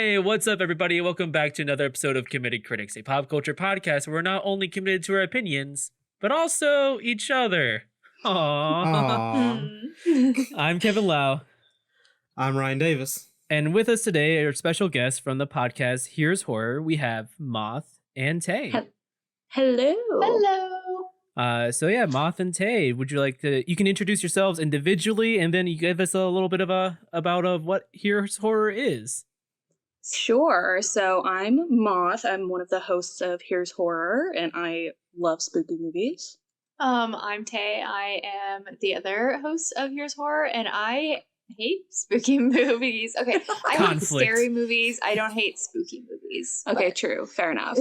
Hey, what's up, everybody? Welcome back to another episode of Committed Critics, a pop culture podcast where we're not only committed to our opinions, but also each other. Aww. Aww. I'm Kevin Lau. I'm Ryan Davis. And with us today are special guests from the podcast Here's Horror. We have Moth and Tay. Hello. Hello. So yeah, Moth and Tay, would you like to, you can introduce yourselves individually and then you give us a little bit of of what Here's Horror is. Sure. So I'm Moth. I'm one of the hosts of Here's Horror, and I love spooky movies. I'm Tay. I am the other host of Here's Horror, and I hate spooky movies. Okay, I hate scary movies. I don't hate spooky movies. Okay, true. Fair enough.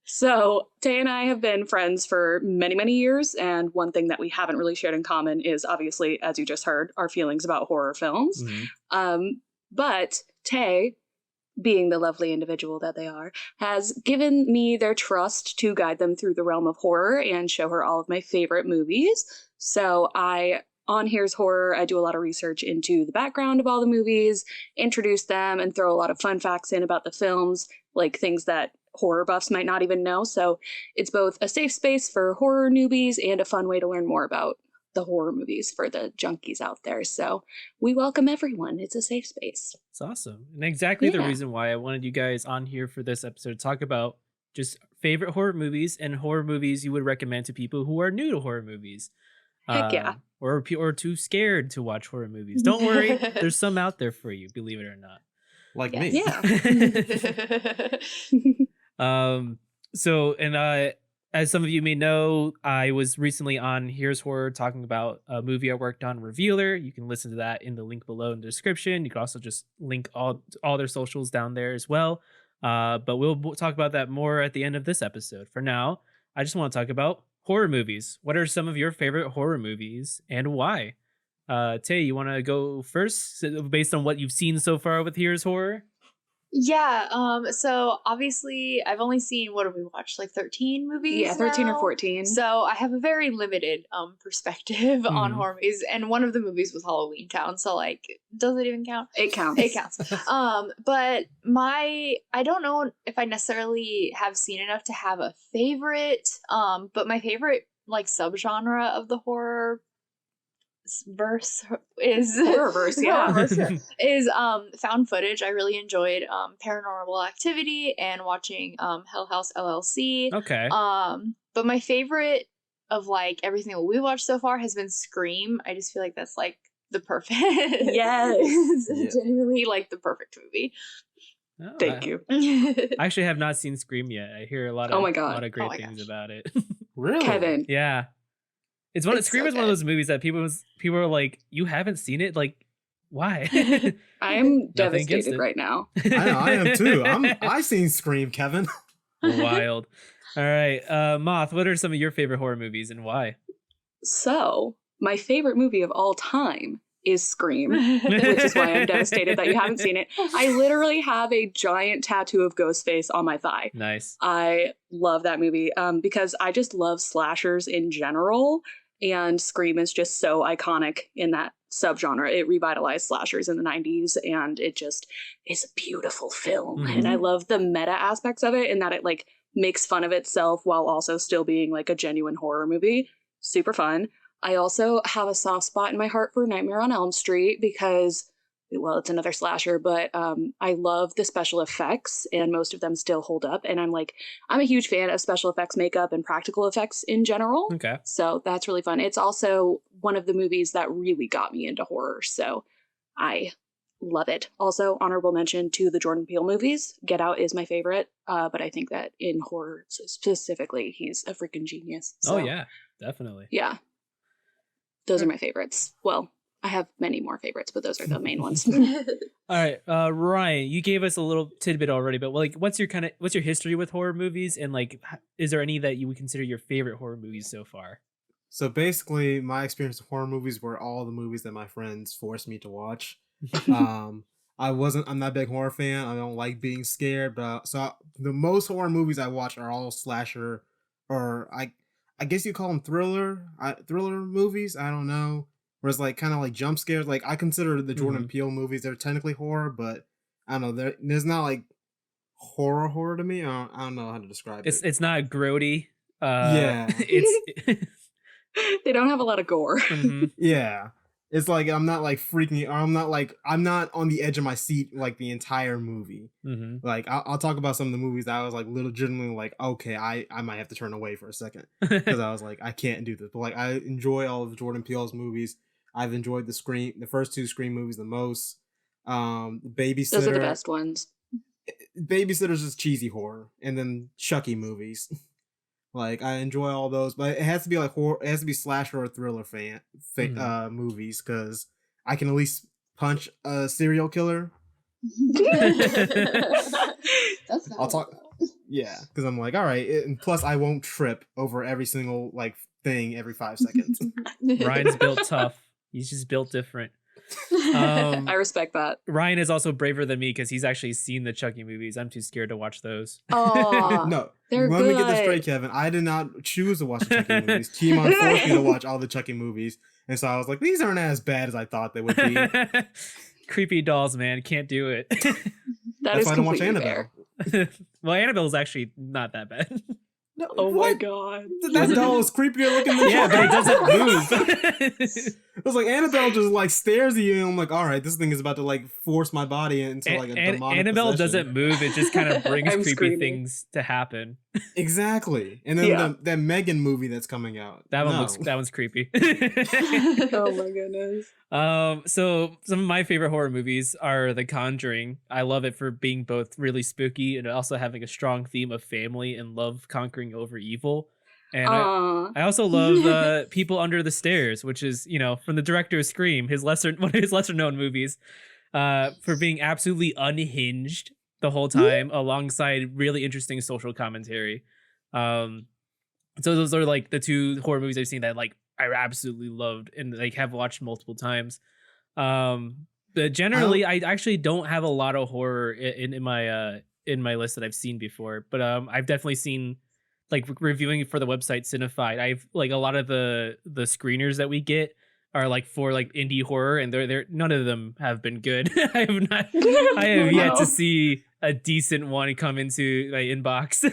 So Tay and I have been friends for many, many years, and one thing that we haven't really shared in common is obviously, as you just heard, our feelings about horror films. Mm-hmm. But Tay, being the lovely individual that they are, has given me their trust to guide them through the realm of horror and show her all of my favorite movies. So on Here's Horror, I do a lot of research into the background of all the movies, introduce them, and throw a lot of fun facts in about the films, like things that horror buffs might not even know. So it's both a safe space for horror newbies and a fun way to learn more about the horror movies for the junkies out there. So we welcome everyone. It's a safe space. It's awesome. And exactly the reason why I wanted you guys on here for this episode to talk about just favorite horror movies and horror movies you would recommend to people who are new to horror movies. Heck yeah. Or too scared to watch horror movies. Don't worry. There's some out there for you, believe it or not. Like me. Yeah. As some of you may know, I was recently on Here's Horror talking about a movie I worked on, Revealer. You can listen to that in the link below in the description. You can also just link all their socials down there as well. But we'll talk about that more at the end of this episode. For now, I just want to talk about horror movies. What are some of your favorite horror movies and why? Tay, you want to go first based on what you've seen so far with Here's Horror? Yeah, so obviously I've only seen, what have we watched, like 13 movies? Yeah, 13 now? or 14. So I have a very limited perspective on horror movies, and one of the movies was Halloween Town, so like, does it even count? It counts. It counts. But I don't know if I necessarily have seen enough to have a favorite, but my favorite like subgenre of the horror verse is horrorverse, yeah. is found footage. I really enjoyed Paranormal Activity and watching Hell House LLC. Okay. But my favorite of like everything that we watched so far has been Scream. I just feel like that's like the perfect genuinely like the perfect movie. Oh, Thank you. I actually have not seen Scream yet. I hear a lot of great things about it. Really? Kevin. Yeah. Scream is one of those movies that people are like, you haven't seen it? Like, why? I'm devastated right now. I am too. I seen Scream, Kevin. Wild. All right. Moth, what are some of your favorite horror movies and why? So, my favorite movie of all time is Scream, which is why I'm devastated that you haven't seen it. I literally have a giant tattoo of Ghostface on my thigh. Nice. I love that movie because I just love slashers in general, and Scream is just so iconic in that subgenre. It revitalized slashers in the 90s, and it just is a beautiful film. Mm-hmm. And I love the meta aspects of it, and that it like makes fun of itself while also still being like a genuine horror movie. Super fun. I also have a soft spot in my heart for Nightmare on Elm Street because, well, it's another slasher, but I love the special effects, and most of them still hold up. And I'm a huge fan of special effects makeup and practical effects in general. Okay. So that's really fun. It's also one of the movies that really got me into horror, so I love it. Also, honorable mention to the Jordan Peele movies. Get Out is my favorite, but I think that in horror specifically, he's a freaking genius. So, oh, yeah, definitely. Yeah. Those are my favorites. Well, I have many more favorites, but those are the main ones. All right, Ryan, you gave us a little tidbit already, but like, what's your history with horror movies, and like, is there any that you would consider your favorite horror movies so far? So basically, my experience with horror movies were all the movies that my friends forced me to watch. I'm not a big horror fan. I don't like being scared, but the most horror movies I watch are all slasher, or I guess you call them thriller movies. I don't know. Where it's like kind of like jump scares. Like I consider the Jordan Peele movies, they're technically horror, but I don't know. There's not like horror to me. I don't know how to describe it. It's not grody. Yeah. It's They don't have a lot of gore. mhm. Yeah. It's like I'm not like freaking. I'm not on the edge of my seat like the entire movie. Mhm. Like I'll talk about some of the movies that I was like legitimately like, okay, I might have to turn away for a second because I was like, I can't do this. But like I enjoy all of Jordan Peele's movies. I've enjoyed the first two Scream movies the most. Babysitter. Those are the best ones. Babysitter's just cheesy horror, and then Chucky movies. Like I enjoy all those, but it has to be like horror. It has to be slasher or thriller movies because I can at least punch a serial killer. That's not I'll talk. Yeah, because I'm like, all right, and plus I won't trip over every single like thing every 5 seconds. Ryan's built tough. He's just built different. I respect that. Ryan is also braver than me because he's actually seen the Chucky movies. I'm too scared to watch those. Oh, No, they're let me get this good. straight, Kevin. I did not choose to watch the Chucky movies. Kimon forced me to watch all the Chucky movies, and so I was like, these aren't as bad as I thought they would be. Creepy dolls, man. Can't do it. That's why I don't watch Annabelle. fair. Well, Annabelle's actually not that bad. No, Oh my what? god. That doll is creepier looking than Yeah, but it doesn't move. It was like Annabelle just like stares at you, and I'm like, all right, this thing is about to like force my body into like a demonic Annabelle possession. doesn't move. It just kind of brings I'm creepy screaming. things to happen. Exactly. And then Yeah. that Megan movie that's coming out. That one No. that one's creepy. Oh my goodness. So some of my favorite horror movies are The Conjuring. I love it for being both really spooky and also having a strong theme of family and love conquering over evil. And I also love People Under the Stairs, which is, from the director of Scream, one of his lesser known movies, for being absolutely unhinged the whole time, alongside really interesting social commentary. So those are like the two horror movies I've seen that like I absolutely loved and like have watched multiple times. But generally, I actually don't have a lot of horror in my list that I've seen before. But I've definitely seen, like, reviewing for the website Cinefied. I've like a lot of the screeners that we get are like for like indie horror, and they're none of them have been good. I have yet to see a decent one come into my inbox.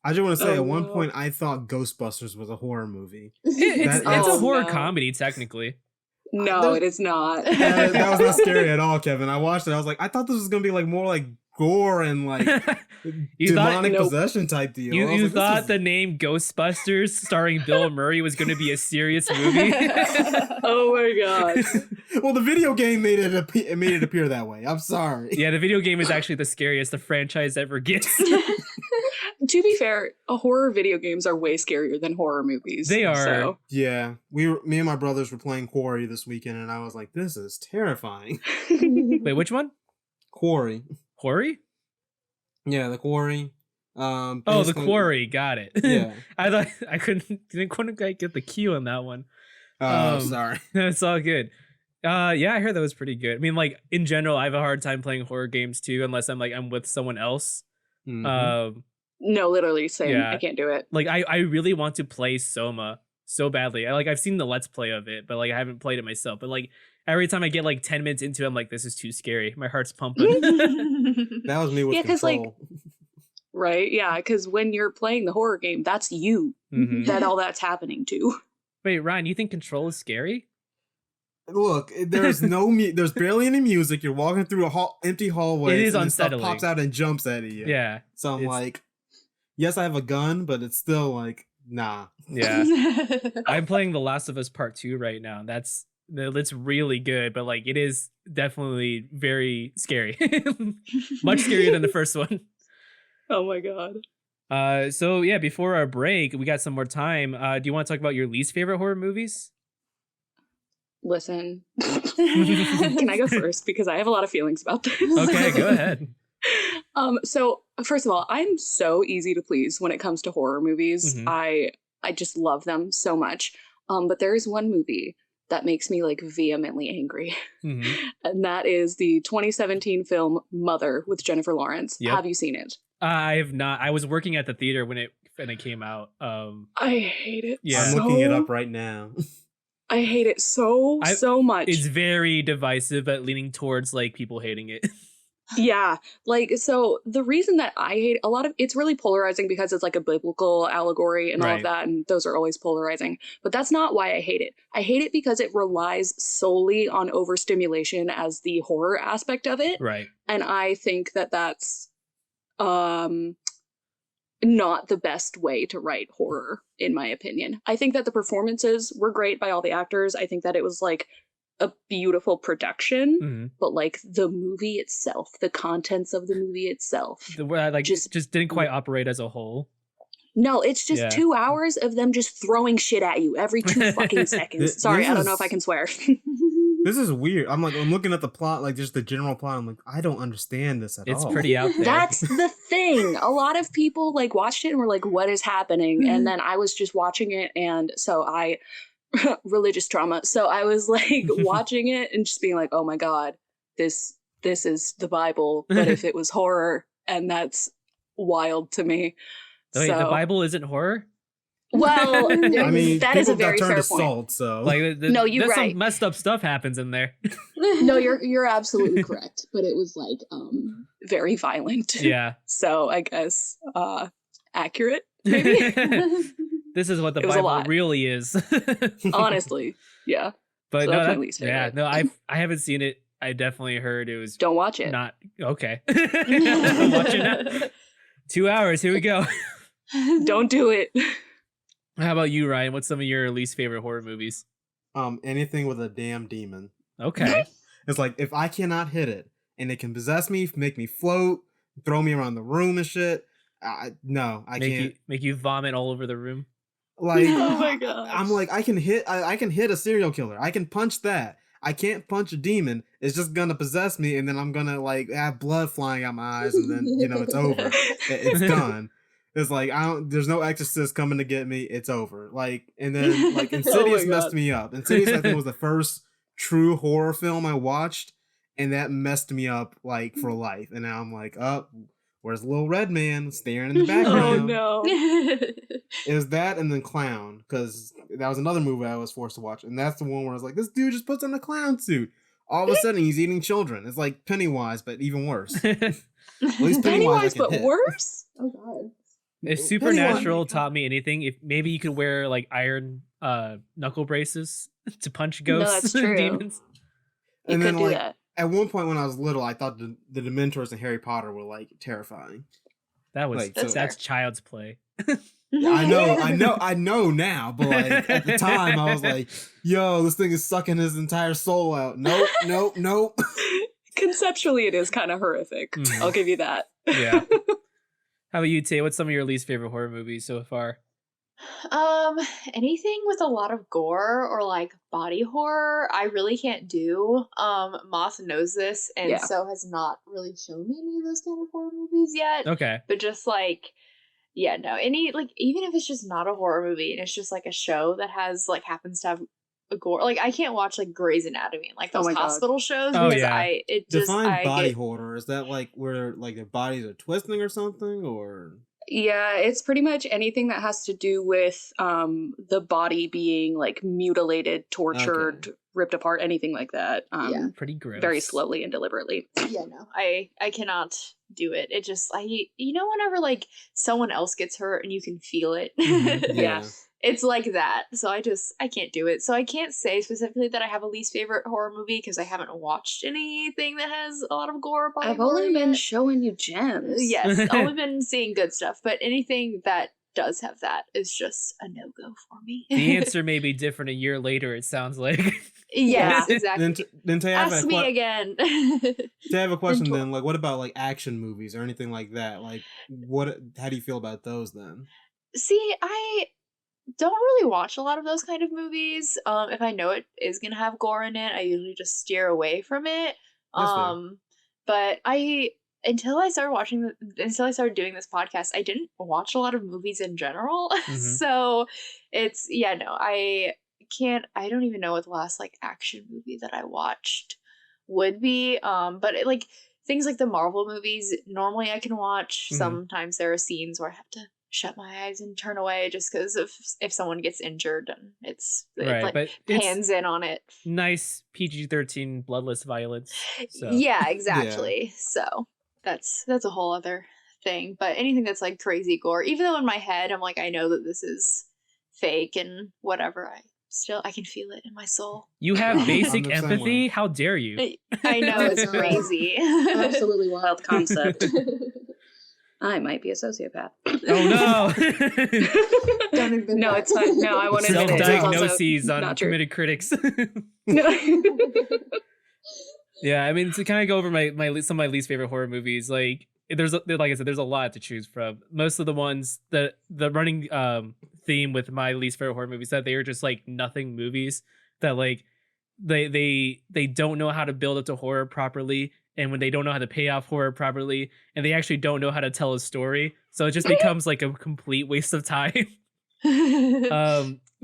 I just want to say, Oh, at one no. point, I thought Ghostbusters was a horror movie. It's That- a Oh, horror no. comedy technically. No, it is not. That was not scary at all, Kevin. I watched it. I was like, I thought this was gonna be like more like gore and like You thought- demonic Nope. possession type deal. I was You like, this thought is- the name Ghostbusters starring Bill Murray was going to be a serious movie? Oh my god. Well, the video game made it appear that way. I'm sorry. Yeah, the video game is actually the scariest the franchise ever gets. To be fair, horror video games are way scarier than horror movies. They are. So. Yeah, me and my brothers were playing Quarry this weekend, and I was like, this is terrifying. Wait, which one? Quarry. Quarry? Yeah, the Quarry. Oh, the basically- Quarry. Got it. Yeah. I thought I didn't quite get the cue on that one. Oh, Um, sorry. It's all good. Yeah, I heard that was pretty good. I mean, like in general, I have a hard time playing horror games too, unless I'm with someone else. Mhm. No, literally, same. Yeah. I can't do it. Like I really want to play Soma so badly. I've seen the Let's Play of it, but like I haven't played it myself. But like every time I get like 10 minutes into it, I'm like, this is too scary. My heart's pumping. That was me with Yeah, 'cause, like, Control. Right? Yeah, because when you're playing the horror game, that's you Mhm. that all that's happening to. Wait, Ryan, you think Control is scary? Look, there's there's barely any music. You're walking through a empty hallway. It is and then stuff unsettling. pops out and jumps at you. Yeah. So I'm it's- like, yes, I have a gun, but it's still like, nah. Yeah. I'm playing The Last of Us Part 2 right now. That's really good, but like it is definitely very scary. Much scarier than the first one. Oh my god. So yeah, before our break, we got some more time. Do you want to talk about your least favorite horror movies? Listen. Can I go first? Because I have a lot of feelings about this. Okay, go ahead. So first of all, I'm so easy to please when it comes to horror movies. Mhm. I just love them so much. But there is one movie that makes me like vehemently angry. Mhm. And that is the 2017 film Mother with Jennifer Lawrence. Yep. Have you seen it? I have not. I was working at the theater when it came out. I hate it. Yeah. I'm looking it up right now. I hate it so I- much. It's very divisive, but leaning towards like people hating it. Yeah, like, so the reason that I hate a lot of it's really polarizing because it's like a biblical allegory and all of Right. that, and those are always polarizing. But that's not why I hate it. I hate it because it relies solely on overstimulation as the horror aspect of it, Right. and I think that that's um not the best way to write horror, in my opinion. I think that the performances were great by all the actors. I think that it was like a beautiful production, Mhm. but like the movie itself, the contents of the movie itself, The way like just just didn't quite operate as a whole. no, it's just Yeah. 2 hours of them just throwing shit at you every 2 fucking seconds. Sorry, This I don't know if I is can swear. this is weird. I'm looking at the plot, like just the general plot. I'm like, I don't understand this at It's all. pretty out there. That's the thing. A lot of people like watched it and were like, what is happening? And then I was just watching it, and so I religious trauma. So I was like watching it and just being like, "Oh my god, this is the Bible, but if it was horror," and that's wild to me. Wait, the So, Bible isn't horror? well, I mean, that is a people got very turned fair to point. salt, so Like No, you're there's right. some messed up stuff happens in there. No, you're absolutely correct, but it was like very violent. Yeah. So I guess accurate, maybe. This is what the It was a Bible lot. really is. Honestly, yeah. But So no, that's my that, least yeah, favorite. no, I haven't seen it. I definitely heard it was Don't watch it. not okay. I'm watching that. 2 hours. Here we go. Don't do it. How about you, Ryan? What's some of your least favorite horror movies? anything with a damn demon. Okay. It's like if I cannot hit it and it can possess me, make me float, throw me around the room and shit. No, I can't. Make you vomit all over the room. Like, Oh my gosh. I'm like, I can hit a serial killer. I can punch that. I can't punch a demon. It's just gonna possess me, and then I'm gonna like have blood flying out my eyes, and then it's over. It's done. It's like there's no exorcist coming to get me. It's over. Like, and then like Insidious God. messed me up. Insidious I think was the first true horror film I watched, and that messed me up like for life. And now I'm like, oh, where's the little red man staring in the Oh background? no. It was that and then Clown, because that was another movie I was forced to watch, and that's the one where I was like, this dude just puts on a clown suit. All of a sudden, he's eating children. It's like Pennywise, but even worse. At least Pennywise, I can but hit. worse? Oh god. If Supernatural taught me anything, if maybe you could wear like iron knuckle braces to punch ghosts that's and true. demons. You And could then do like that. at one point when I was little, I thought the Dementors in Harry Potter were like terrifying. That was Like, That's that's fair. child's play. Yeah, I know now, but like at the time I was like, yo, this thing is sucking his entire soul out. Nope. Conceptually, it is kind of horrific. Mhm. I'll give you that. Yeah. How about you, Tay? What's some of your least favorite horror movies so far? Anything with a lot of gore or like body horror, I really can't do. Moth knows this and Yeah. so has not really shown me any of those kind of horror movies yet. Okay. But just like, yeah, no, any like even if it's just not a horror movie and it's just like a show that has like happens to have a gore, like I can't watch like Grey's Anatomy and like Oh those my God. hospital shows Oh, because yeah. Define body get horror. Is that like where like their bodies are twisting or something, or Yeah, it's pretty much anything that has to do with the body being like mutilated, tortured, ripped apart, anything like that. Yeah. Pretty gross. Very slowly and deliberately. yeah, no, I cannot do it. It just whenever like someone else gets hurt and you can feel it. Mhm. Yeah. It's like that. So I can't do it. So I can't say specifically that I have a least favorite horror movie because I haven't watched anything that has a lot of gore. Body I've horror only been yet. showing you gems. Yes, only been seeing good stuff, but anything that does have that is just a no-go for me. The answer may be different a year later, it sounds like. Yes, Yeah. exactly. then to have Ask me again. To have a question Enjoy. then, like what about like action movies or anything like that? Like how do you feel about those then? See, I don't really watch a lot of those kind of movies. If I know it is gonna have gore in it, I usually just steer away from it. That's fair. But until I started doing this podcast, I didn't watch a lot of movies in general. Mhm. So it's I don't even know what the last like action movie that I watched would be. But things like the Marvel movies, normally I can watch. Mhm. Sometimes there are scenes where I have to shut my eyes and turn away just because if someone gets injured and it Right, like but it's pans in on it. nice PG-13 bloodless violence. So Yeah, Yeah. exactly. So that's a whole other thing. But anything that's like crazy gore, even though in my head I'm like, I know that this is fake and whatever, I can feel it in my soul. you have I'm basic the same way. empathy. How dare you? I know, Oh, it's God. crazy. Absolutely wild concept. I might be a sociopath. Oh no. Don't admit No, that. it's fine. No, I won't admit it. It's also Self-diagnoses on not true. committed critics. No. Yeah, I mean, to kind of go over some of my least favorite horror movies, like like I said, there's a lot to choose from. Most of the ones that the running theme with my least favorite horror movies that they are just like nothing movies that like they don't know how to build up to horror properly, and when they don't know how to pay off horror properly, and they actually don't know how to tell a story, so it just becomes like a complete waste of time.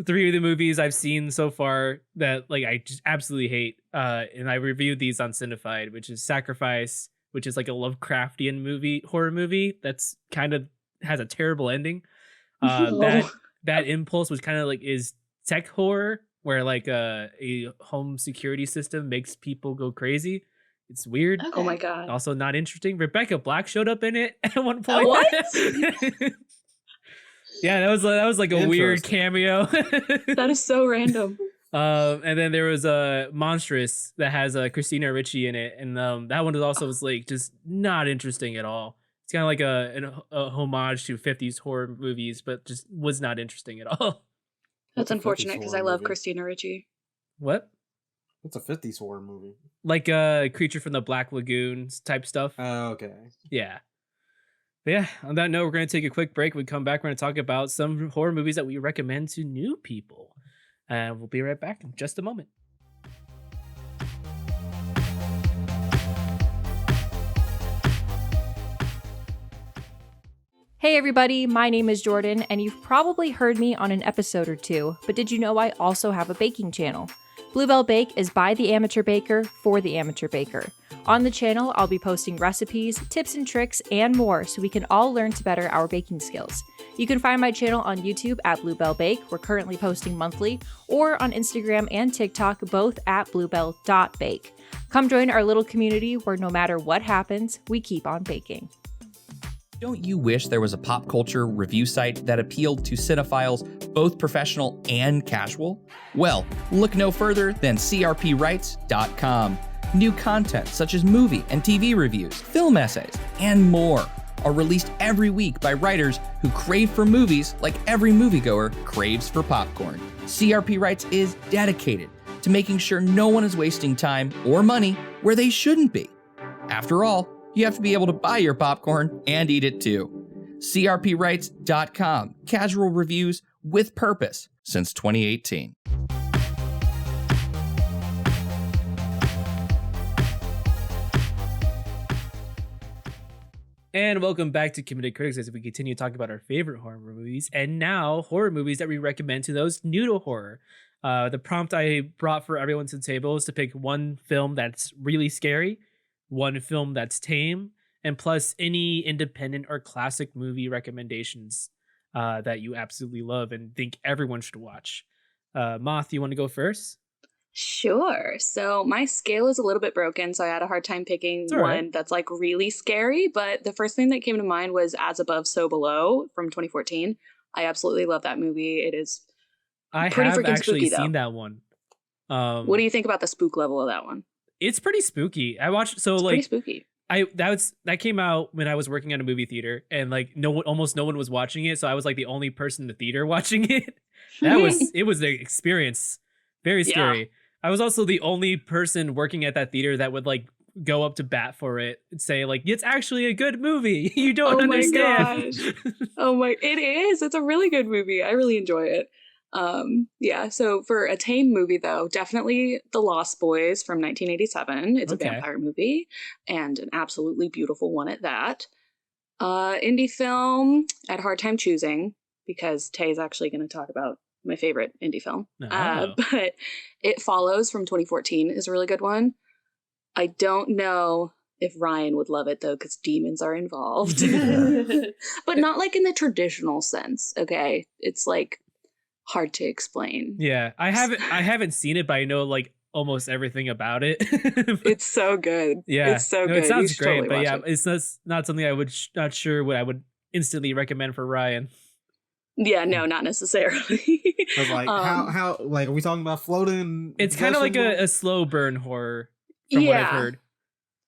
Three of the movies I've seen so far that like I just absolutely hate, and I reviewed these on Cinefied, which is Sacrifice, which is like a Lovecraftian horror movie that's kind of has a terrible ending. Oh. That Impulse, which kind of like is tech horror, where like a home security system makes people go crazy. It's weird. Oh my God. Also not interesting. Rebecca Black showed up in it at one point. What? Yeah, that was like a weird Interesting. cameo. That is so random. And then there was a Monstrous that has Christina Ricci in it, and that one was like just not interesting at all. It's kind of like a homage to 50s horror movies, but just was not interesting at all. That's What's a unfortunate 50s because I horror love movie? Christina Ricci. What? What's a 50s horror movie? Like Creature from the Black Lagoon type stuff. Okay. Yeah. But yeah, on that note, we're going to take a quick break. When we come back, we're going to talk about some horror movies that we recommend to new people. And we'll be right back in just a moment. Hey everybody, my name is Jordan, and you've probably heard me on an episode or two, but did you know I also have a baking channel? Bluebell Bake is by the amateur baker for the amateur baker. On the channel, I'll be posting recipes, tips and tricks, and more so we can all learn to better our baking skills. You can find my channel on YouTube at Bluebell Bake, we're currently posting monthly, or on Instagram and TikTok, both at bluebell.bake. Come join our little community where no matter what happens, we keep on baking. Don't you wish there was a pop culture review site that appealed to cinephiles, both professional and casual? Well, look no further than crpwrites.com. New content such as movie and TV reviews, film essays, and more are released every week by writers who crave for movies like every moviegoer craves for popcorn. CRP Writes is dedicated to making sure no one is wasting time or money where they shouldn't be. After all, you have to be able to buy your popcorn and eat it too. crpwrites.com. Casual reviews with purpose since 2018. And welcome back to Committed Critics as we continue talking about our favorite horror movies, and now horror movies that we recommend to those new to horror. The prompt I brought for everyone to the table is to pick one film that's really scary, one film that's tame, and plus any independent or classic movie recommendations that you absolutely love and think everyone should watch. Moth, you want to go first? Sure. So my scale is a little bit broken, so I had a hard time picking It's all right. one that's like really scary. But the first thing that came to mind was As Above, So Below from 2014. I absolutely love that movie. It is I pretty have freaking actually spooky, though. seen that one. What do you think about the spook level of that one? It's pretty spooky. I watched It's pretty spooky. that came out when I was working at a movie theater, and like almost no one was watching it, so I was like the only person in the theater watching it. It was an experience. Very scary. Yeah. I was also the only person working at that theater that would like go up to bat for it and say like, it's actually a good movie. You don't Oh my understand. It is. It's a really good movie. I really enjoy it. Yeah, so for a tame movie though, definitely The Lost Boys from 1987. It's Okay. a vampire movie and an absolutely beautiful one at that. Indie film, I had a hard time choosing because Tay is actually going to talk about my favorite indie film. Oh. But It Follows from 2014 is a really good one. I don't know if Ryan would love it though, because demons are involved. But not like in the traditional sense, okay? It's like hard to explain. Yeah, I haven't seen it, but I know like almost everything about it. It's so good. Yeah, It's so no, good. it You sounds should great, totally but watch yeah, it. it's not something I would not sure what I would instantly recommend for Ryan. Yeah, no, not necessarily. I was like, how like are we talking about floating? It's kind of like vegetable? a slow burn horror, from what I've Yeah. heard.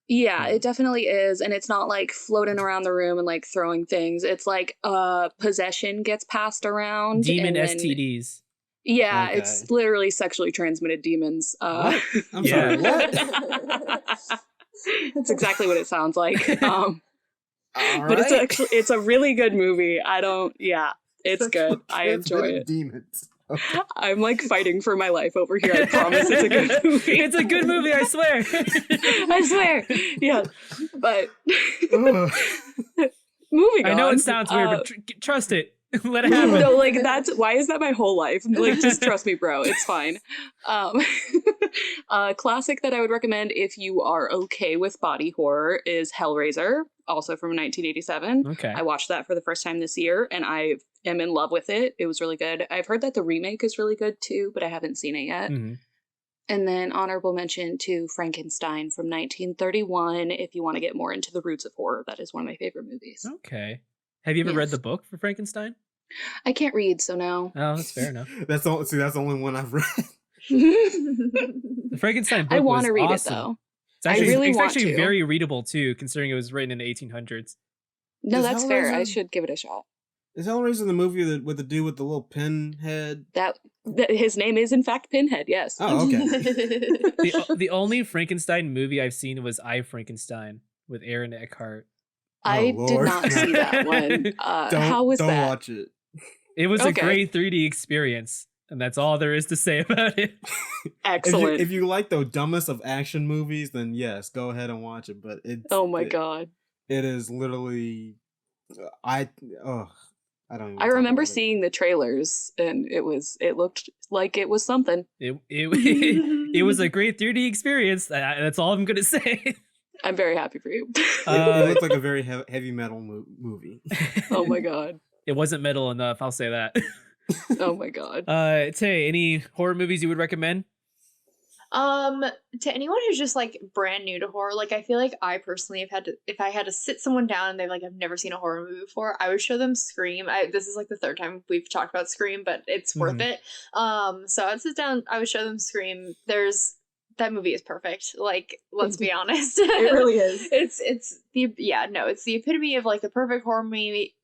Yeah, Hmm. it definitely is. And it's not like floating around the room and like throwing things. It's like possession gets passed around Demon and then STDs. yeah, Okay. it's literally sexually transmitted demons. What? I'm Yeah. sorry, what? That's exactly what it sounds like. All But it's right. actually it's a really good movie. It's good. I enjoy Transmitted it. Demons. Okay. I'm like fighting for my life over here. I promise it's a good movie. It's a good movie, I swear. I swear. Yeah. But Ugh. moving on. I know it sounds weird, but trust it. Let it happen. No, like why is that my whole life? Like, just trust me, bro. It's fine. A classic that I would recommend if you are okay with body horror is Hellraiser, also from 1987. Okay. I watched that for the first time this year, and I am in love with it. It was really good. I've heard that the remake is really good too, but I haven't seen it yet. Mhm. And then honorable mention to Frankenstein from 1931. If you want to get more into the roots of horror, that is one of my favorite movies. Okay. Have you ever read Yes. the book for Frankenstein? I can't read, so no. Oh, that's fair enough. That's the only one I've read. The Frankenstein book I want was to read awesome. it though. It's actually, really it's want actually to. very readable too, considering it was written in the 1800s. No, Is that's fair. I Hellraiser- should give it a shot. Is Hellraiser the movie with the dude with the little pin head? That his name is in fact Pinhead. Yes. Oh, okay. The only Frankenstein movie I've seen was I, Frankenstein with Aaron Eckhart. I Oh, did Lord. not see that one. How was don't that? watch it. It was a Okay. great 3D experience, and that's all there is to say about it. Excellent. If you like the dumbest of action movies, then yes, go ahead and watch it. But it's Oh my god. it is literally I don't even I talk remember about it. seeing the trailers and it looked like it was something. It was a great 3D experience. That's all I'm gonna say. I'm very happy for you. It looked like a very heavy metal movie. Oh my god. It wasn't metal enough, I'll say that. Oh my god. Tay, any horror movies you would recommend? To anyone who's just like brand new to horror, like I feel like I personally have had to, if I had to sit someone down and they've like, I've never seen a horror movie before, I would show them Scream. This is like the third time we've talked about Scream, but it's worth it. So I'd sit down, I would show them Scream. That movie is perfect. Like, let's be honest. It really is. It's the epitome of like the perfect horror movie.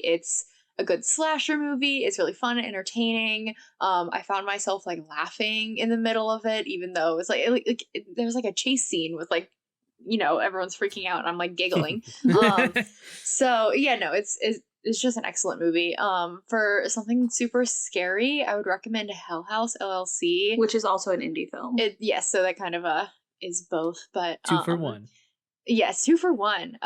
It's a good slasher movie. It's really fun and entertaining. I found myself like laughing in the middle of it, even though it was like there was like a chase scene with like, everyone's freaking out and I'm like giggling. So yeah, no, it's just an excellent movie. For something super scary, I would recommend Hell House LLC. Which is also an indie film. Yes, so that kind of is both, but 2 for 1. Yes, 2 for 1.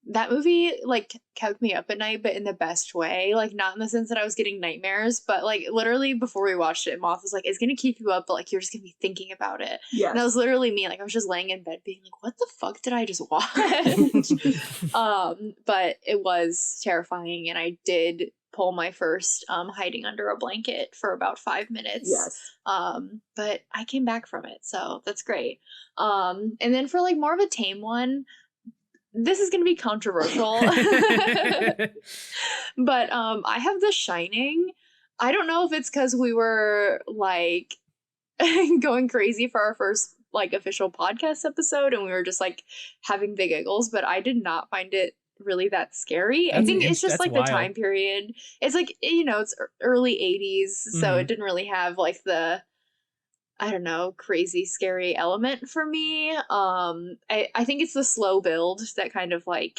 That movie like kept me up at night, but in the best way. Like not in the sense that I was getting nightmares, but like literally before we watched it, Moth was like, "It's gonna keep you up, but like you're just gonna be thinking about it." Yes. And that was literally me. Like I was just laying in bed, being like, "What the fuck did I just watch?" But it was terrifying, and I did pull my first hiding under a blanket for about 5 minutes. Yes. But I came back from it, so that's great. And then for like more of a tame one, this is going to be controversial, but I have The Shining. I don't know if it's because we were like going crazy for our first like official podcast episode and we were just like having the giggles, but I did not find it really that scary. I think it's just that's like wild. the time period. It's like, it's early 80s, so it didn't really have like the, I don't know, crazy scary element for me. I think it's the slow build that kind of like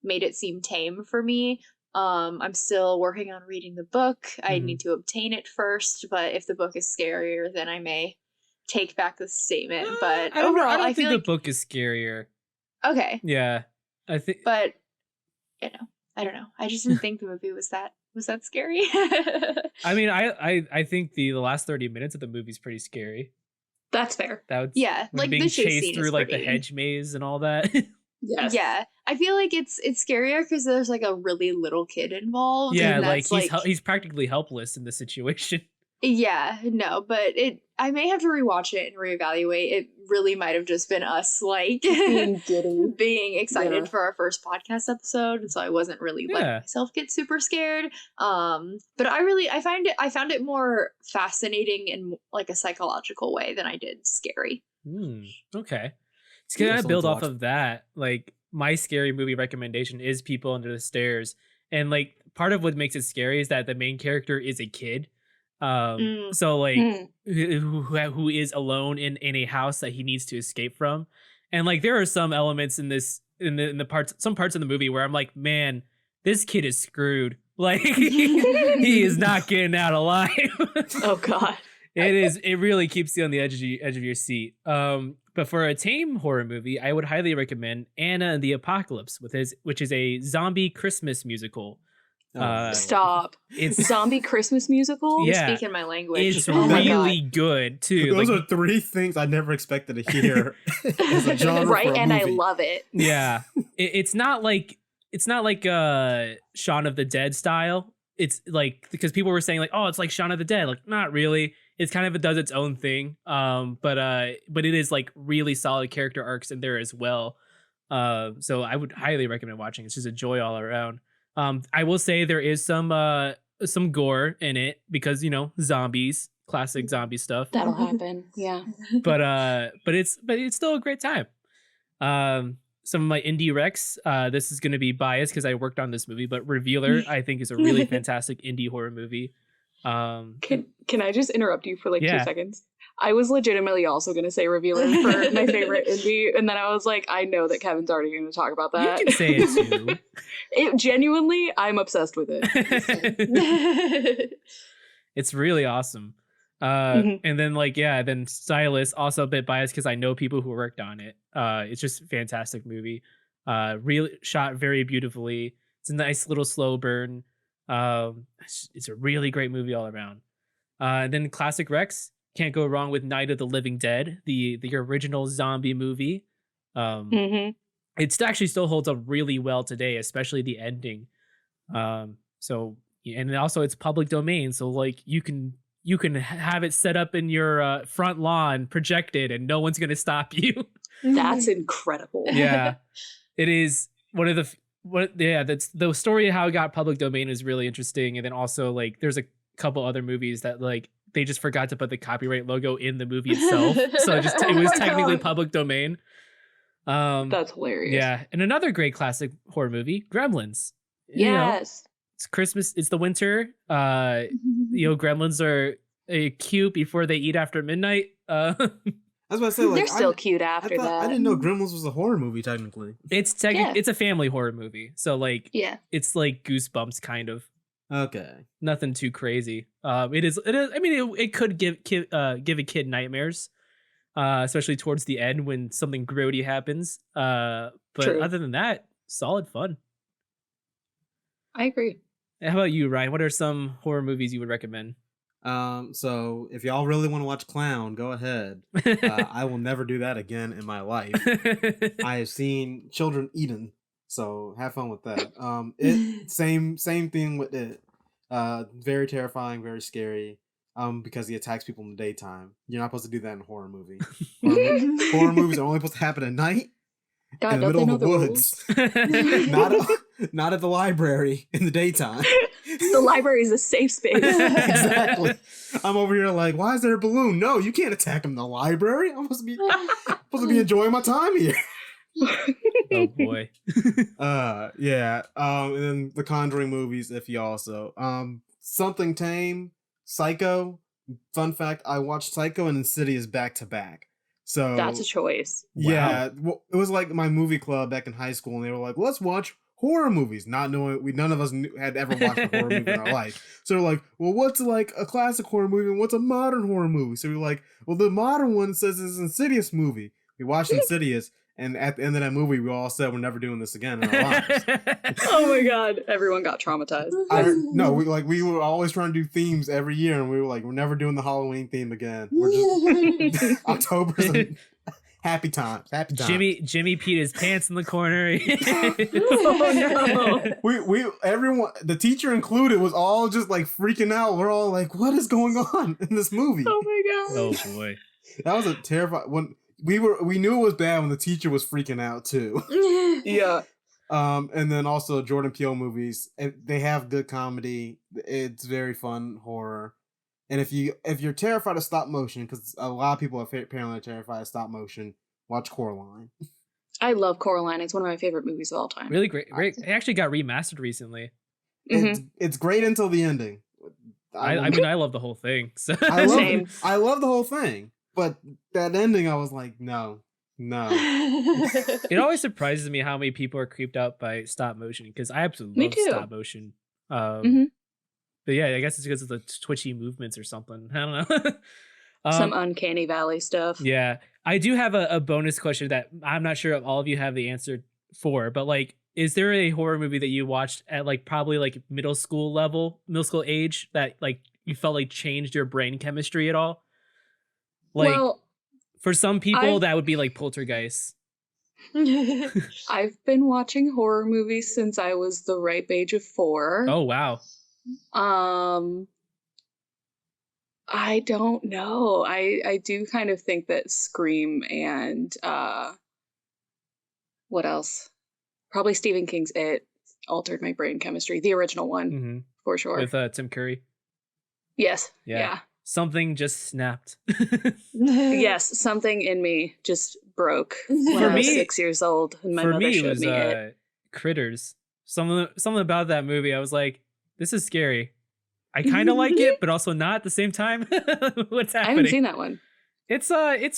made it seem tame for me. I'm still working on reading the book. I need to obtain it first, but if the book is scarier, then I may take back the statement. But I don't know. overall, I don't I think feel the like book is scarier. okay, Yeah, I think. but I don't know. I just didn't think the movie was that scary. I mean, I think the last 30 minutes of the movie is pretty scary. That's fair. That would Yeah, when like being the chase chased scene through is like the pretty. hedge maze and all that. Yes. Yeah, I feel like it's scarier because there's like a really little kid involved. Yeah, and like that's he's practically helpless in the situation. Yeah, no, but I may have to rewatch it and reevaluate. It really might have just been us like Being giddy. being excited Yeah. for our first podcast episode, so I wasn't really letting Yeah. myself get super scared. But I found it more fascinating in like a psychological way than I did scary. Okay. It's Yeah, gonna something build to off watch. of that. Like my scary movie recommendation is People Under the Stairs, and like part of what makes it scary is that the main character is a kid. Mm. So like Mm. who is alone in a house that he needs to escape from, and like there are some elements in this in the parts some parts of the movie where I'm like, man, this kid is screwed. Like he is not getting out alive. Oh God. It really keeps you on the edge of your seat. But for a tame horror movie, I would highly recommend Anna and the Apocalypse, which is a zombie Christmas musical. Oh. Stop. It's Zombie Christmas musical? Yeah. Speaking my language. it's Oh my God. really good too. Those Like, are three things I never expected to hear as a genre Right, for a and I movie. love it. yeah, it's not like Shaun of the Dead style. It's like because people were saying like, oh, it's like Shaun of the Dead. Like, not really. It's kind of does its own thing. But it is like really solid character arcs in there as well. So I would highly recommend watching. It's just a joy all around. I will say there is some gore in it because zombies, classic zombie stuff. That'll happen. Yeah. but it's still a great time. Some of my indie recs, this is going to be biased because I worked on this movie, but Revealer I think is a really fantastic indie horror movie. Can I just interrupt you for like Yeah. 2 seconds? I was legitimately also going to say Revealer for my favorite indie, and then I was like, I know that Kevin's already going to talk about that. You can say it too. It genuinely, I'm obsessed with it. It's really awesome. Mhm. And then then Stylist, also a bit biased because I know people who worked on it. It's just a fantastic movie. Really shot very beautifully. It's a nice little slow burn. It's a really great movie all around. And then classic Rex, can't go wrong with Night of the Living Dead, the original zombie movie. Mhm. It actually still holds up really well today, especially the ending. So and also it's public domain, so like you can have it set up in your front lawn, projected, and no one's gonna stop you. That's incredible. Yeah, it is one of that's the story of how it got public domain is really interesting, and then also like there's a couple other movies that like they just forgot to put the copyright logo in the movie itself, so it Oh was my technically God. public domain. That's hilarious. Yeah, and another great classic horror movie, Gremlins. You know, Yes. it's Christmas, it's the winter. Gremlins are cute before they eat after midnight. I was about to say, like, They're still cute I after thought, I that. didn't know Gremlins was a horror movie technically. Yeah. It's a family horror movie, so like Yeah. it's like Goosebumps kind of. Okay. Nothing too crazy. It is. I mean, it could give a kid nightmares, especially towards the end when something grody happens. But True. other than that, solid fun. I agree. How about you, Ryan? What are some horror movies you would recommend? So if y'all really want to watch Clown, go ahead. I will never do that again in my life. I have seen children eaten, so have fun with that. Same thing with it. Very terrifying, very scary. Because he attacks people in the daytime. You're not supposed to do that in a horror movie. Horror movies are only supposed to happen at night God, in the don't middle they know of the rules? woods. Not at the library in the daytime. The library is a safe space. Exactly. I'm over here like, why is there a balloon? No, you can't attack him in the library. I'm supposed to be enjoying my time here. Oh boy. Yeah. And then the Conjuring movies, if you also. Something Tame, Psycho. Fun fact, I watched Psycho and Insidious back to back. So That's a choice. yeah, well, it was like my movie club back in high school, and they were like, let's watch horror movies, not knowing none of us had ever watched a horror movie in our life. So they're like, well, what's like a classic horror movie and what's a modern horror movie? So we're like, well, the modern one says it's an Insidious movie. We watched Insidious, And at the end of that movie, we all said we're never doing this again in our lives. Oh my god, everyone got traumatized. No, we were always trying to do themes every year, and we were like, we're never doing the Halloween theme again. We're just October's and happy times. Jimmy peed his pants in the corner. Oh no. Everyone, the teacher included, was all just like freaking out. We're all like, what is going on in this movie? Oh my god. Oh boy. That was a terrifying when we knew it was bad when the teacher was freaking out too. Yeah. And then also Jordan Peele movies, they have good comedy. It's very fun horror. And if you're terrified of stop motion, because a lot of people are apparently terrified of stop motion, watch Coraline. I love Coraline. It's one of my favorite movies of all time. Really great. It actually got remastered recently. It's great until the ending. I mean, I love the whole thing. So. I love the whole thing. But that ending, I was like, no. It always surprises me how many people are creeped out by stop motion, because I absolutely love stop motion. But yeah, I guess it's because of the twitchy movements or something. I don't know. Some uncanny valley stuff. Yeah. I do have a bonus question that I'm not sure if all of you have the answer for, but like, is there a horror movie that you watched at like probably like middle school age that like you felt like changed your brain chemistry at all? Like, well, for some people, that would be like Poltergeist. I've been watching horror movies since I was the ripe age of 4. Oh, wow. I don't know. I do kind of think that Scream and what else? Probably Stephen King's It altered my brain chemistry. The original one, for sure. With Tim Curry. Yes. Yeah. Something just snapped. Yes, something in me just broke when I was 6 years old, and my mother showed me it. Critters. Something about that movie. I was like, this is scary. I kind of like it, but also not at the same time. What's happening? I haven't seen that one. It's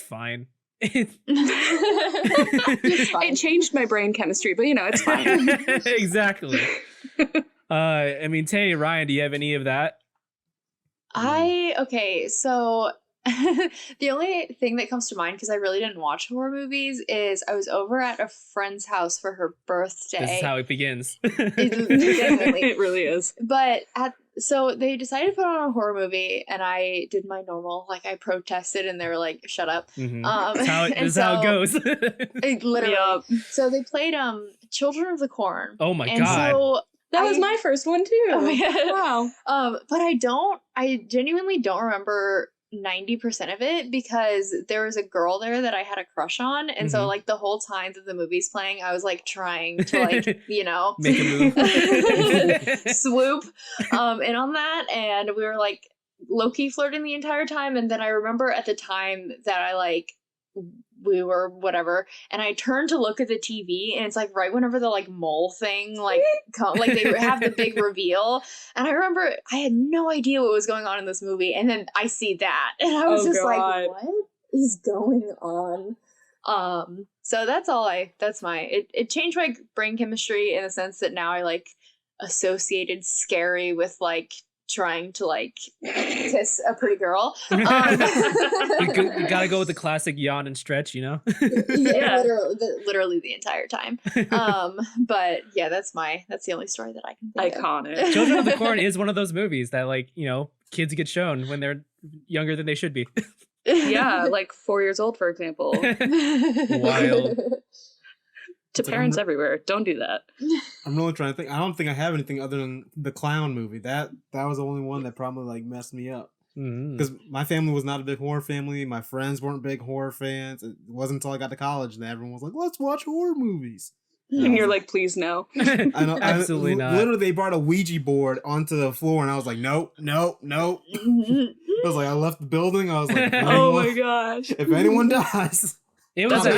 fine. It changed my brain chemistry, but it's fine. Exactly. I mean, Tay, Ryan, do you have any of that? So the only thing that comes to mind, because I really didn't watch horror movies, is I was over at a friend's house for her birthday. This is how it begins. It really is. But so they decided to put on a horror movie, and I did my normal, like I protested, and they were like, "Shut up." This is how it goes. Literally. Yep. So they played Children of the Corn. Oh my god. So that was my first one too. Oh my god. Wow. But I genuinely don't remember 90% of it, because there was a girl there that I had a crush on, and so like the whole time that the movie's playing, I was like trying to like make a move, swoop in on that, and we were like low-key flirting the entire time. And then I remember at the time that we were whatever, and I turned to look at the TV, and it's like right whenever the like mole thing like they have the big reveal, and I remember I had no idea what was going on in this movie, and then I see that, and I was like, what is going on? So that's it changed my brain chemistry in the sense that now I like associated scary with like trying to like kiss a pretty girl. You gotta go with the classic yawn and stretch, Yeah, literally the entire time. But yeah, that's the only story that I can think Iconic. of. Children of the Corn is one of those movies that like kids get shown when they're younger than they should be. Yeah, like 4 years old, for example. Wild. To parents everywhere, don't do that. I'm really trying to think. I don't think I have anything other than the clown movie. That was the only one that probably like messed me up. Because my family was not a big horror family. My friends weren't big horror fans. It wasn't until I got to college that everyone was like, let's watch horror movies. And you're like, please no. I know, absolutely not. Literally, they brought a Ouija board onto the floor, and I was like, nope. I was like, I left the building. I was like, oh my gosh. If anyone dies. It was a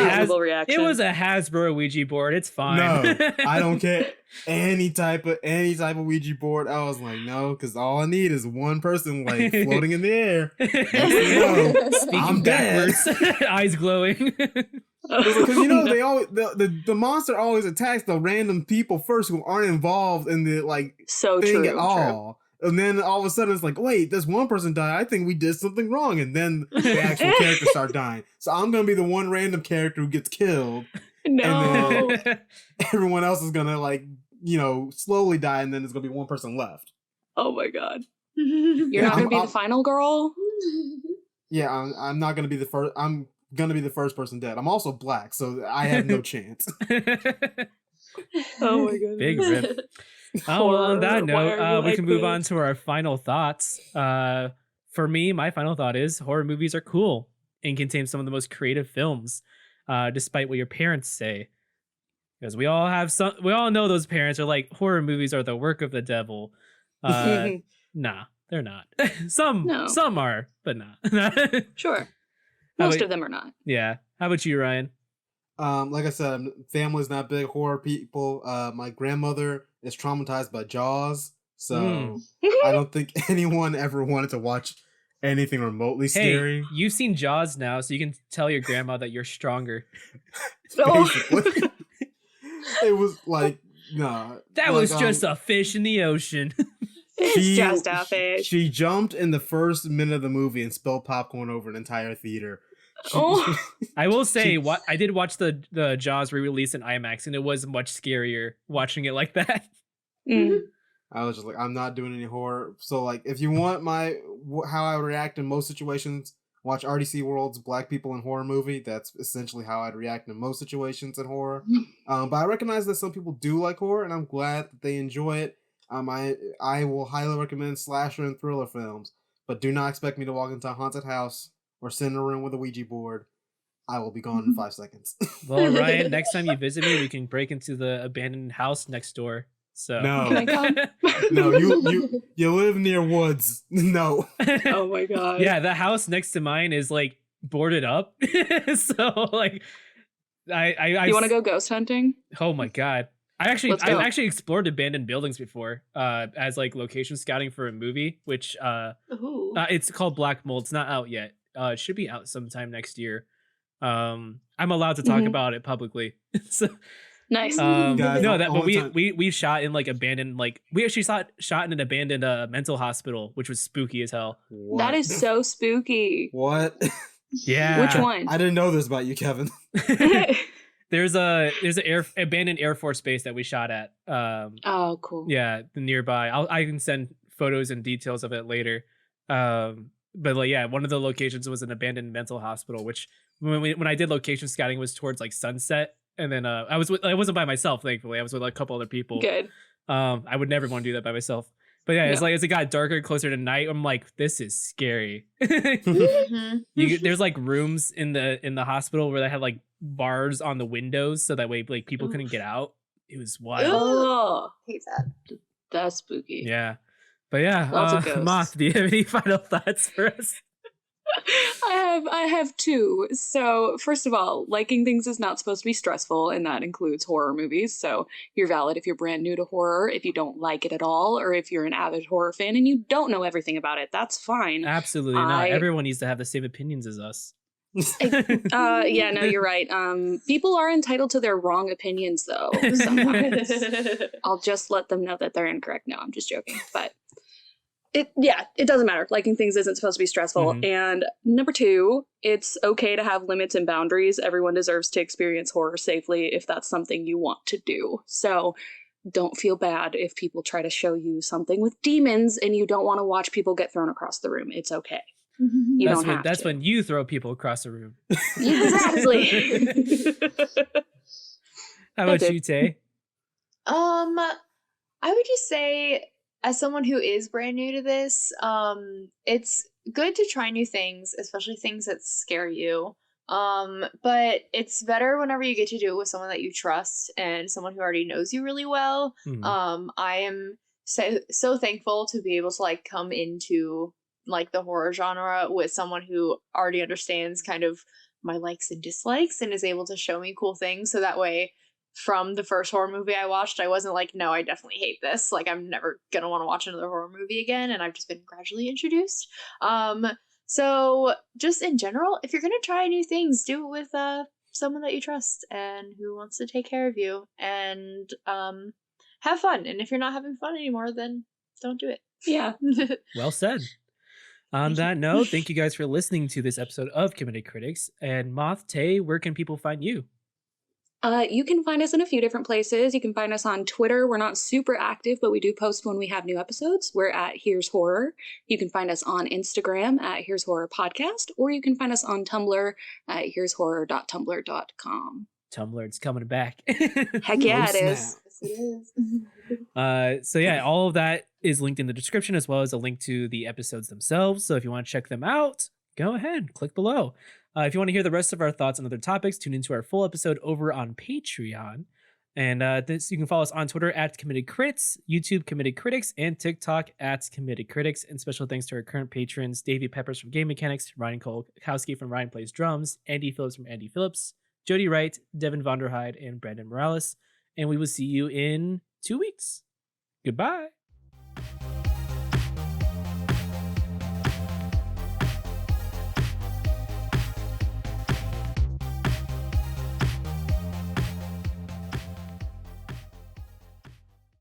Hasbro Ouija board. It's fine. No, I don't care. Any type of Ouija board. I was like, no, because all I need is one person like floating in the air. Speaking backwards, eyes glowing. Because they always the monster always attacks the random people first who aren't involved in the thing at all. And then all of a sudden it's like, wait, this one person died. I think we did something wrong. And then the actual characters start dying. So I'm going to be the one random character who gets killed. No. And then everyone else is gonna slowly die, and then there's gonna be one person left. Oh my god. You're not gonna be the final girl? Yeah, I'm not gonna be the first. I'm gonna be the first person dead. I'm also black, so I have no chance. Oh my god. Big rip. Oh, well, on that note, we can move on to our final thoughts. For me, my final thought is horror movies are cool and contain some of the most creative films, despite what your parents say. Because we all know those parents are like, horror movies are the work of the devil. Nah, they're not. Some are, but not. Sure. Most of them are not. Yeah. How about you, Ryan? Like I said, family's not big horror people. My grandmother is traumatized by Jaws, so I don't think anyone ever wanted to watch anything remotely scary. Hey, you've seen Jaws now, so you can tell your grandma that you're stronger. Basically. It was like, nah. That was just a fish in the ocean. It's just a fish. She jumped in the first minute of the movie and spilled popcorn over an entire theater. I will say, I did watch the Jaws re-release in IMAX, and it was much scarier watching it like that. I was just like, I'm not doing any horror. So, like, if you want how I would react in most situations, watch RDC World's Black People in Horror movie. That's essentially how I'd react in most situations in horror. But I recognize that some people do like horror, and I'm glad that they enjoy it. I will highly recommend slasher and thriller films, but do not expect me to walk into a haunted house or sit in a room with a Ouija board. I will be gone in 5 seconds. Well, Ryan, next time you visit me, we can break into the abandoned house next door. So no, can I come? No, you live near woods. No. Oh my god. Yeah, the house next to mine is like boarded up. So like, I you want to go ghost hunting? Oh my god. I've actually explored abandoned buildings before, as like location scouting for a movie, which it's called Black Mold. It's not out yet. It should be out sometime next year. I'm allowed to talk about it publicly. So nice. We shot in like abandoned, like we actually shot in an abandoned mental hospital, which was spooky as hell. What? That is so spooky. What? Yeah. Which one? I didn't know this about you, Kevin. There's an abandoned Air Force base that we shot at. Oh, cool. Yeah, nearby. I can send photos and details of it later. But like, yeah, one of the locations was an abandoned mental hospital, which when I did location scouting was towards like sunset, and then I wasn't by myself, thankfully. I was with like, a couple other people. Good. I would never want to do that by myself. But yeah, it's like as it got darker, closer to night, I'm like, this is scary. There's like rooms in the hospital where they had like bars on the windows, so that way like people couldn't get out. It was wild. Oh, Hate that. that's spooky. Yeah, but yeah, Lots of ghosts. Moth, do you have any final thoughts for us? I have 2. So, first of all, liking things is not supposed to be stressful, and that includes horror movies. So, you're valid if you're brand new to horror, if you don't like it at all, or if you're an avid horror fan and you don't know everything about it. That's fine. Absolutely not. Everyone needs to have the same opinions as us. Yeah, no, you're right. People are entitled to their wrong opinions, though. Sometimes. I'll just let them know that they're incorrect. No, I'm just joking. But it doesn't matter. Liking things isn't supposed to be stressful. And number 2, it's okay to have limits and boundaries. Everyone deserves to experience horror safely if that's something you want to do. So don't feel bad if people try to show you something with demons and you don't want to watch people get thrown across the room. It's okay. That's when you throw people across the room. Exactly. How about you, Tay? I would just say, as someone who is brand new to this, it's good to try new things, especially things that scare you. But it's better whenever you get to do it with someone that you trust and someone who already knows you really well. I am so thankful to be able to like come into like the horror genre with someone who already understands kind of my likes and dislikes and is able to show me cool things. So that way, from the first horror movie I watched, I wasn't like, no, I definitely hate this. Like, I'm never gonna want to watch another horror movie again. And I've just been gradually introduced. So just in general, if you're gonna try new things, do it with someone that you trust and who wants to take care of you, and have fun. And if you're not having fun anymore, then don't do it. Yeah. Well said. On that note, thank you guys for listening to this episode of Committed Critics. And Moth, Tay, where can people find you? You can find us in a few different places. You can find us on Twitter. We're not super active, but we do post when we have new episodes. We're at Here's Horror. You can find us on Instagram at Here's Horror Podcast, or you can find us on Tumblr at here'shorror.tumblr.com. Tumblr, it's coming back. Heck yeah, Oh, it is. snap. Yes, it is. So yeah, all of that is linked in the description, as well as a link to the episodes themselves. So if you want to check them out, go ahead, click below. If you want to hear the rest of our thoughts on other topics, tune into our full episode over on Patreon. And you can follow us on Twitter at Committed Crits, YouTube Committed Critics, and TikTok at Committed Critics. And special thanks to our current patrons, Davey Peppers from Game Mechanics, Ryan Kolkowski from Ryan Plays Drums, Andy Phillips from Andy Phillips, Jody Wright, Devin Vonderheide, and Brandon Morales. And we will see you in 2 weeks. Goodbye.